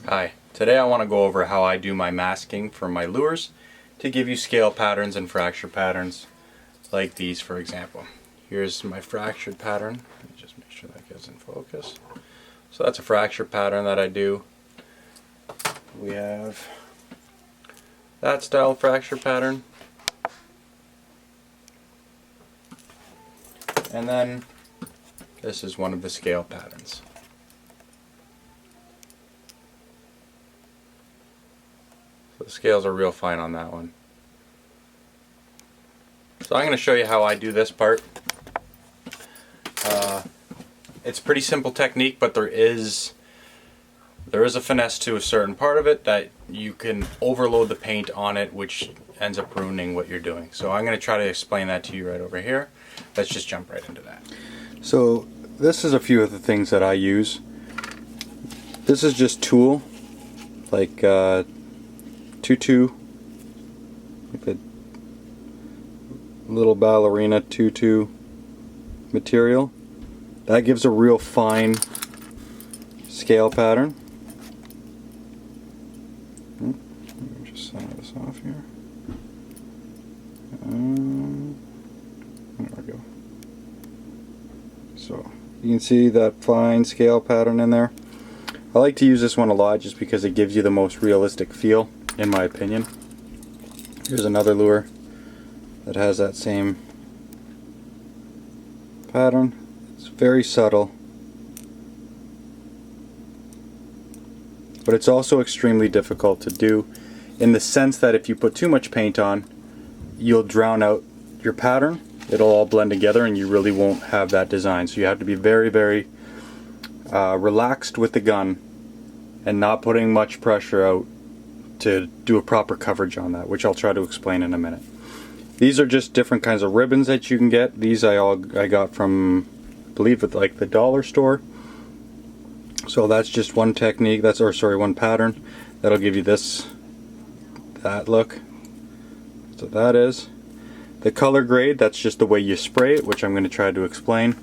Hi, today I want to go over how I do my masking for my lures to give you scale patterns and fracture patterns like these, for example. Here's my fractured pattern. Let me just make sure that gets in focus. So that's a fracture pattern that I do. We have that style fracture pattern. And then this is one of the scale patterns. The scales are real fine on that one. So I'm going to show you how I do this part. It's a pretty simple technique, but there is a finesse to a certain part of it that you can overload the paint on it, which ends up ruining what you're doing. So I'm going to try to explain that to you right over here. Let's just jump right into that. So this is a few of the things that I use. This is just tulle, like tutu, like a little ballerina tutu material. That gives a real fine scale pattern. Let me just center this off here. There we go. So you can see that fine scale pattern in there. I like to use this one a lot just because it gives you the most realistic feel, in my opinion. Here's another lure that has that same pattern. It's very subtle, but it's also extremely difficult to do, in the sense that if you put too much paint on, you'll drown out your pattern. It'll all blend together and you really won't have that design. So you have to be very, very relaxed with the gun and not putting much pressure out to do a proper coverage on that, which I'll try to explain in a minute. These are just different kinds of ribbons that you can get. These I got from, I believe, at like the dollar store. So that's just one technique. One pattern that'll give you that look. So that is the color grade. That's just the way you spray it, which I'm going to try to explain.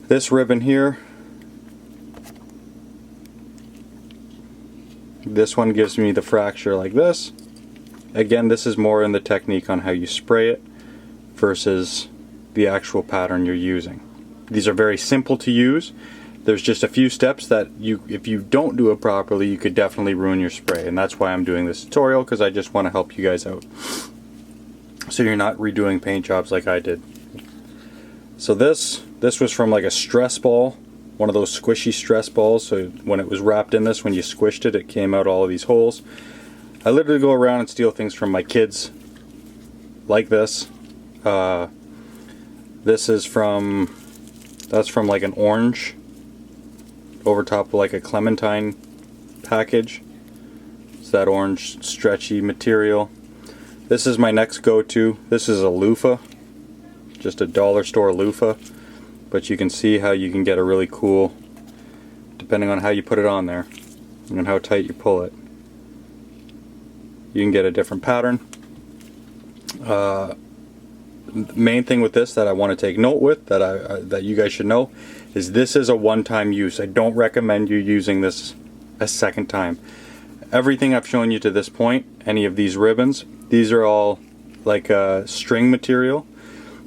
This ribbon here, this one gives me the fracture like this. Again, this is more in the technique on how you spray it versus the actual pattern you're using. These are very simple to use. There's just a few steps that if you don't do it properly, you could definitely ruin your spray, and that's why I'm doing this tutorial, because I just want to help you guys out so you're not redoing paint jobs like I did. So this was from like a stress ball, one of those squishy stress balls. So when it was wrapped in this, when you squished it, it came out all of these holes. I literally go around and steal things from my kids like this. That's from like an orange over top of like a clementine package. It's that orange stretchy material. This is my next go-to. This is a loofah, just a dollar store loofah, but you can see how you can get a really cool, depending on how you put it on there and how tight you pull it, you can get a different pattern. The main thing with this that I want to take note with, that you guys should know, is this is a one-time use. I don't recommend you using this a second time. Everything I've shown you to this point, any of these ribbons, these are all like a string material,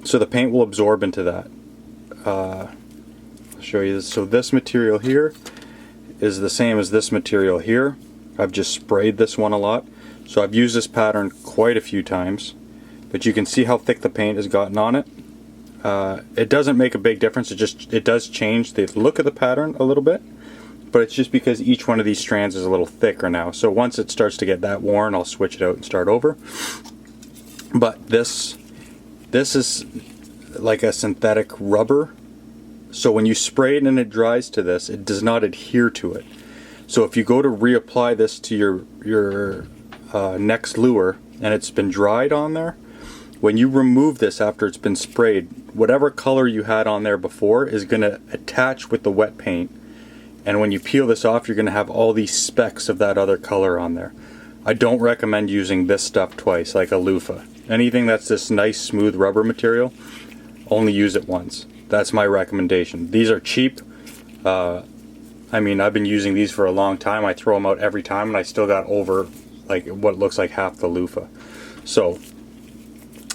so the paint will absorb into that. I'll show you this. So this material here is the same as this material here. I've just sprayed this one a lot, so I've used this pattern quite a few times, but you can see how thick the paint has gotten on it. It doesn't make a big difference. It does change the look of the pattern a little bit, but it's just because each one of these strands is a little thicker now. So once it starts to get that worn, I'll switch it out and start over. But this is like a synthetic rubber, so when you spray it and it dries to this, it does not adhere to it. So if you go to reapply this to your next lure and it's been dried on there, when you remove this after it's been sprayed, whatever color you had on there before is going to attach with the wet paint, and when you peel this off, you're going to have all these specks of that other color on there. I don't recommend using this stuff twice, like a loofah. Anything that's this nice smooth rubber material, only use it once. That's my recommendation. These are cheap. I mean, I've been using these for a long time. I throw them out every time and I still got over like what looks like half the loofah. So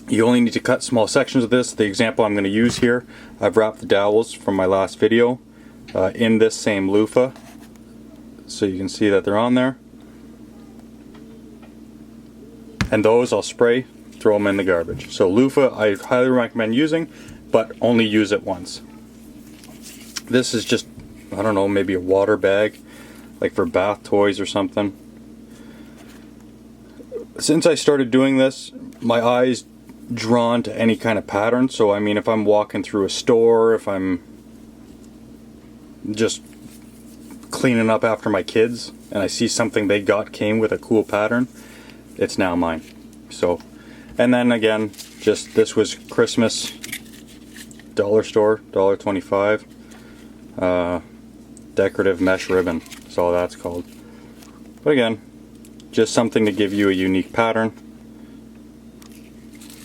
you only need to cut small sections of this. The example I'm going to use here, I've wrapped the dowels from my last video in this same loofah, so you can see that they're on there. And those I'll spray, throw them in the garbage. So loofah I highly recommend using, but only use it once. This is just, I don't know, maybe a water bag, like for bath toys or something. Since I started doing this, my eye's drawn to any kind of pattern. So I mean, if I'm walking through a store, if I'm just cleaning up after my kids and I see something they got came with a cool pattern, it's now mine. So, and then again, just this was Christmas, dollar store, $1.25, decorative mesh ribbon, that's all that's called. But again, just something to give you a unique pattern.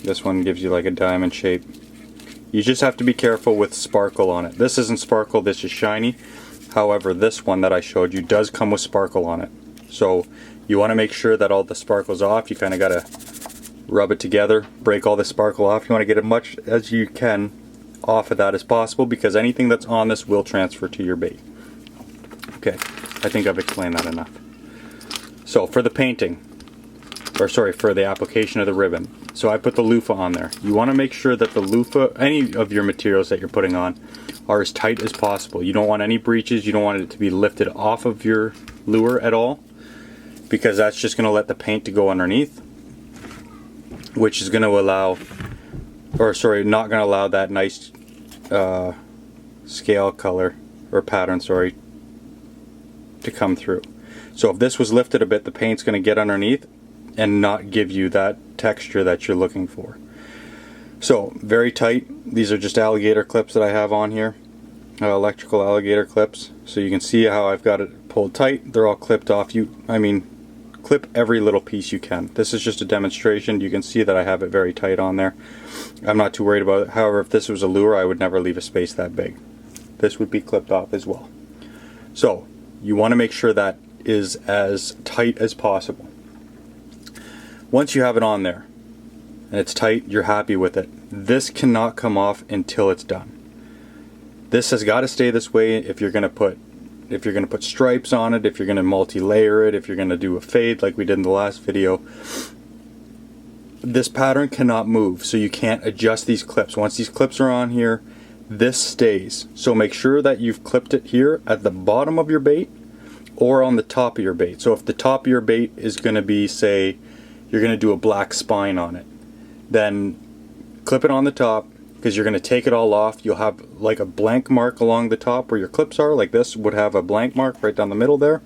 This one gives you like a diamond shape. You just have to be careful with sparkle on it. This isn't sparkle, this is shiny. However, this one that I showed you does come with sparkle on it. So you want to make sure that all the sparkle's off. You kind of got to rub it together, break all the sparkle off. You want to get as much as you can off of that as possible, because anything that's on this will transfer to your bait. Okay, I think I've explained that enough. So for the painting, or sorry, for the application of the ribbon, so I put the loofah on there. You want to make sure that the loofah, any of your materials that you're putting on, are as tight as possible. You don't want any breaches, you don't want it to be lifted off of your lure at all, because that's just going to let the paint to go underneath, which is going to allow, or sorry, not going to allow that nice scale color, or pattern, sorry, to come through. So if this was lifted a bit, the paint's going to get underneath and not give you that texture that you're looking for. So very tight. These are just alligator clips that I have on here, electrical alligator clips. So you can see how I've got it pulled tight. They're all clipped off. Clip every little piece you can. This is just a demonstration. You can see that I have it very tight on there. I'm not too worried about it. However, if this was a lure, I would never leave a space that big. This would be clipped off as well. So you want to make sure that is as tight as possible. Once you have it on there and it's tight, you're happy with it, this cannot come off until it's done. This has got to stay this way if you're going to put stripes on it, if you're going to multi-layer it, if you're going to do a fade like we did in the last video. This pattern cannot move, so you can't adjust these clips. Once these clips are on here, this stays. So make sure that you've clipped it here at the bottom of your bait or on the top of your bait. So if the top of your bait is going to be, say, you're going to do a black spine on it, then clip it on the top, because you're going to take it all off. You'll have like a blank mark along the top where your clips are. Like this would have a blank mark right down the middle there,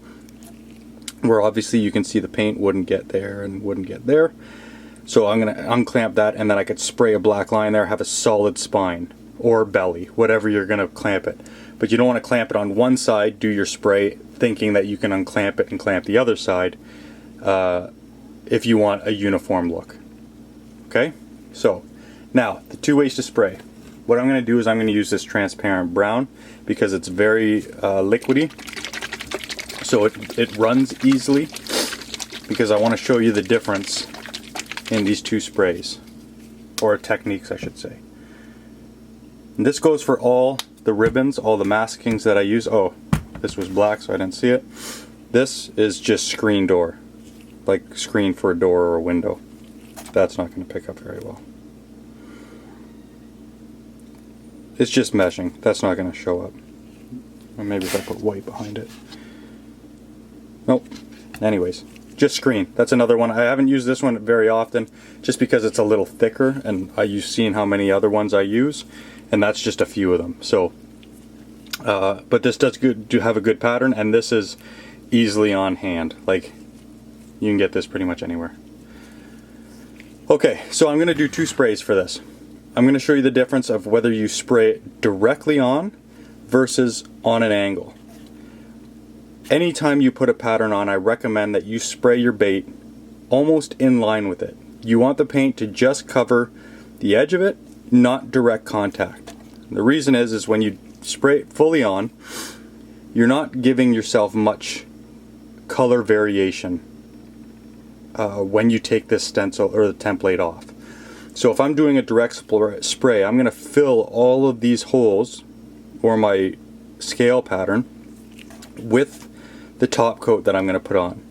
where obviously you can see the paint wouldn't get there and wouldn't get there. So I'm going to unclamp that, and then I could spray a black line there, have a solid spine or belly, whatever you're going to clamp it. But you don't want to clamp it on one side, do your spray thinking that you can unclamp it and clamp the other side if you want a uniform look. Okay, so now the two ways to spray. What I'm going to do is I'm going to use this transparent brown because it's very liquidy, so it runs easily, because I want to show you the difference in these two sprays, or techniques I should say. And this goes for all the ribbons, all the maskings that I use. Oh, this was black so I didn't see it. This is just screen door, like screen for a door or a window. That's not going to pick up very well. It's just meshing. That's not going to show up. Or maybe if I put white behind it. Nope. Anyways, just screen. That's another one. I haven't used this one very often just because it's a little thicker, and you've seen how many other ones I use, and that's just a few of them. So, but this does have a good pattern, and this is easily on hand. Like, you can get this pretty much anywhere. Okay, so I'm going to do two sprays for this. I'm going to show you the difference of whether you spray it directly on versus on an angle. Anytime you put a pattern on, I recommend that you spray your bait almost in line with it. You want the paint to just cover the edge of it, not direct contact. And the reason is when you spray it fully on, you're not giving yourself much color variation when you take this stencil or the template off. So if I'm doing a direct spray, I'm going to fill all of these holes or my scale pattern with the top coat that I'm going to put on.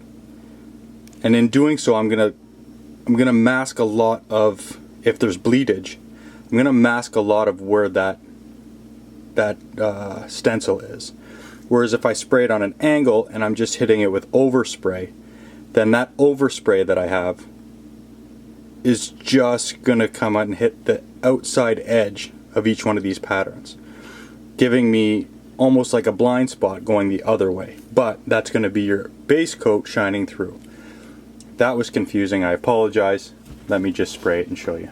And in doing so, I'm going to mask a lot of, if there's bleedage, I'm going to mask a lot of where that stencil is. Whereas if I spray it on an angle and I'm just hitting it with overspray, then that overspray that I have is just going to come out and hit the outside edge of each one of these patterns, giving me almost like a blind spot going the other way. But that's going to be your base coat shining through. That was confusing, I apologize. Let me just spray it and show you.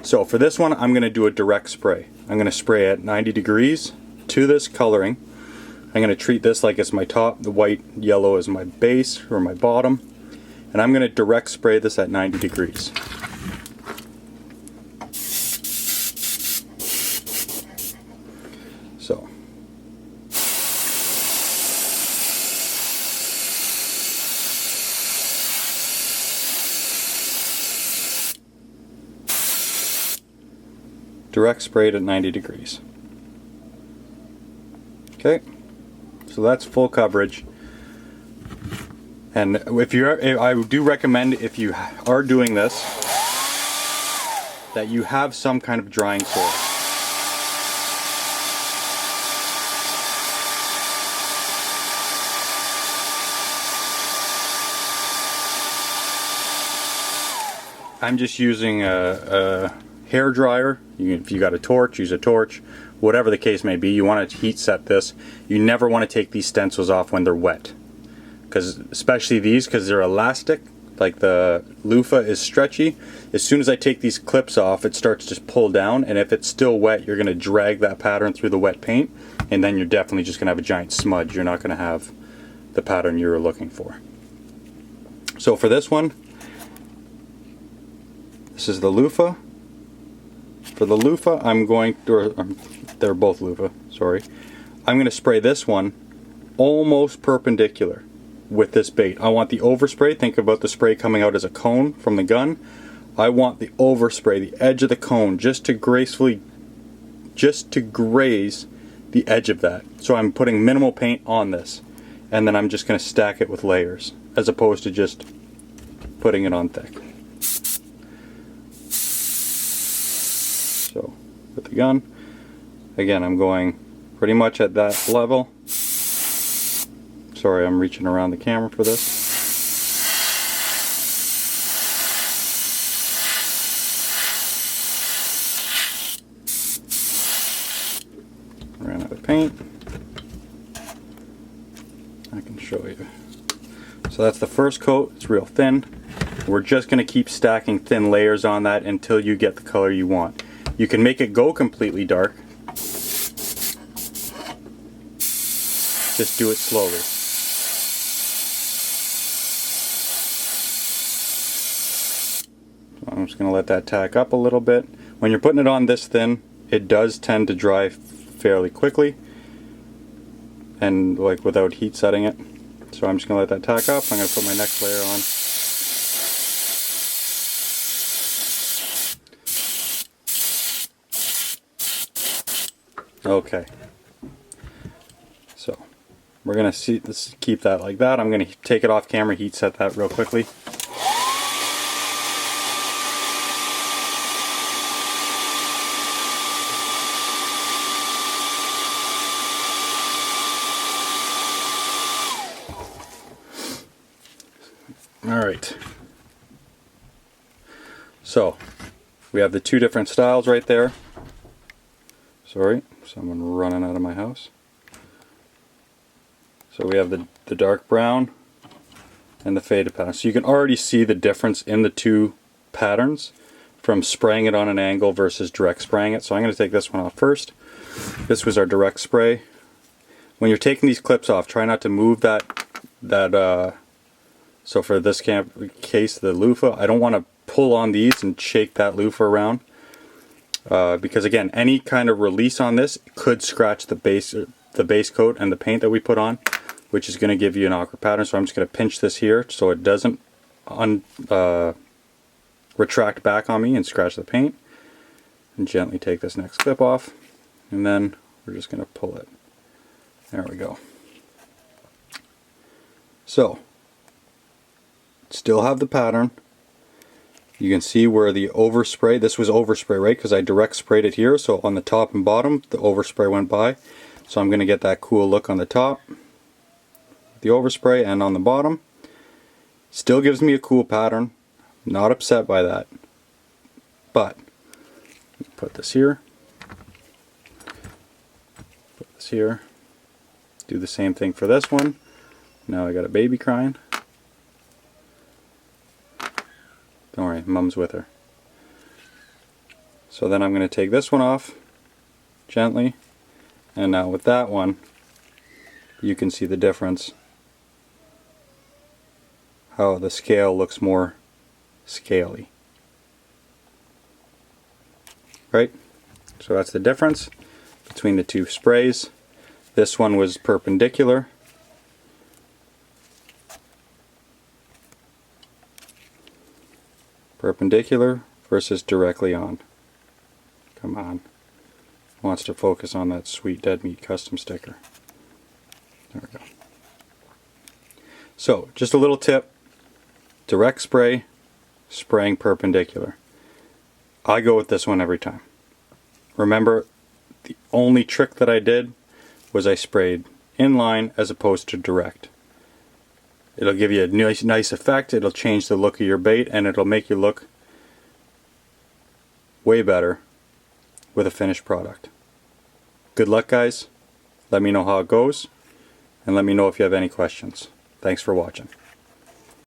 So for this one, I'm going to do a direct spray. I'm going to spray at 90 degrees to this coloring. I'm going to treat this like it's my top, the white, yellow is my base or my bottom, and I'm going to direct spray this at 90 degrees. So direct sprayed at 90 degrees. Okay. So that's full coverage, and I do recommend, if you are doing this, that you have some kind of drying source. I'm just using a hair dryer. If you got a torch, use a torch. Whatever the case may be, you want to heat set this. You never want to take these stencils off when they're wet, because especially these, because they're elastic, like the loofah is stretchy. As soon as I take these clips off, it starts to pull down, and if it's still wet, you're going to drag that pattern through the wet paint, and then you're definitely just going to have a giant smudge. You're not going to have the pattern you're looking for. So for this one, this is the loofah. For the loofah, I'm going to, they're both loofah, sorry. I'm going to spray this one almost perpendicular with this bait. I want the overspray. Think about the spray coming out as a cone from the gun. I want the overspray, the edge of the cone, just to graze the edge of that. So I'm putting minimal paint on this, and then I'm just going to stack it with layers, as opposed to just putting it on thick. So with the gun, again, I'm going pretty much at that level. Sorry, I'm reaching around the camera for this. Ran out of paint. I can show you. So that's the first coat. It's real thin. We're just going to keep stacking thin layers on that until you get the color you want. You can make it go completely dark. Just do it slowly. So I'm just going to let that tack up a little bit. When you're putting it on this thin, it does tend to dry fairly quickly, and like without heat setting it. So I'm just going to let that tack up. I'm going to put my next layer on. Okay, so we're going to keep that like that. I'm going to take it off camera, heat set that real quickly. Alright, so we have the two different styles right there. Sorry, someone running out of my house. So we have the dark brown and the faded pattern. So you can already see the difference in the two patterns from spraying it on an angle versus direct spraying it. So I'm going to take this one off first. This was our direct spray. When you're taking these clips off, try not to move so for this case, the loofah, I don't want to pull on these and shake that loofah around. because again, any kind of release on this could scratch the base coat and the paint that we put on, which is going to give you an awkward pattern. So I'm just going to pinch this here so it doesn't retract back on me and scratch the paint, and gently take this next clip off, and then we're just going to pull it. There we go. So still have the pattern. You can see where the overspray, this was overspray, right? Because I direct sprayed it here, so on the top and bottom the overspray went by. So I'm going to get that cool look on the top, the overspray, and on the bottom. Still gives me a cool pattern. Not upset by that. But put this here. Put this here. Do the same thing for this one. Now I got a baby crying. Don't worry, Mom's with her. So then I'm going to take this one off gently, and now with that one you can see the difference, how the scale looks more scaly, right? So that's the difference between the two sprays. This one was perpendicular, versus directly on. Come on. Wants to focus on that sweet dead meat custom sticker. There we go. So, just a little tip. Direct spray, spraying perpendicular. I go with this one every time. Remember, the only trick that I did was I sprayed inline as opposed to direct. It'll give you a nice effect, it'll change the look of your bait, and it'll make you look way better with a finished product. Good luck, guys. Let me know how it goes, and let me know if you have any questions. Thanks for watching.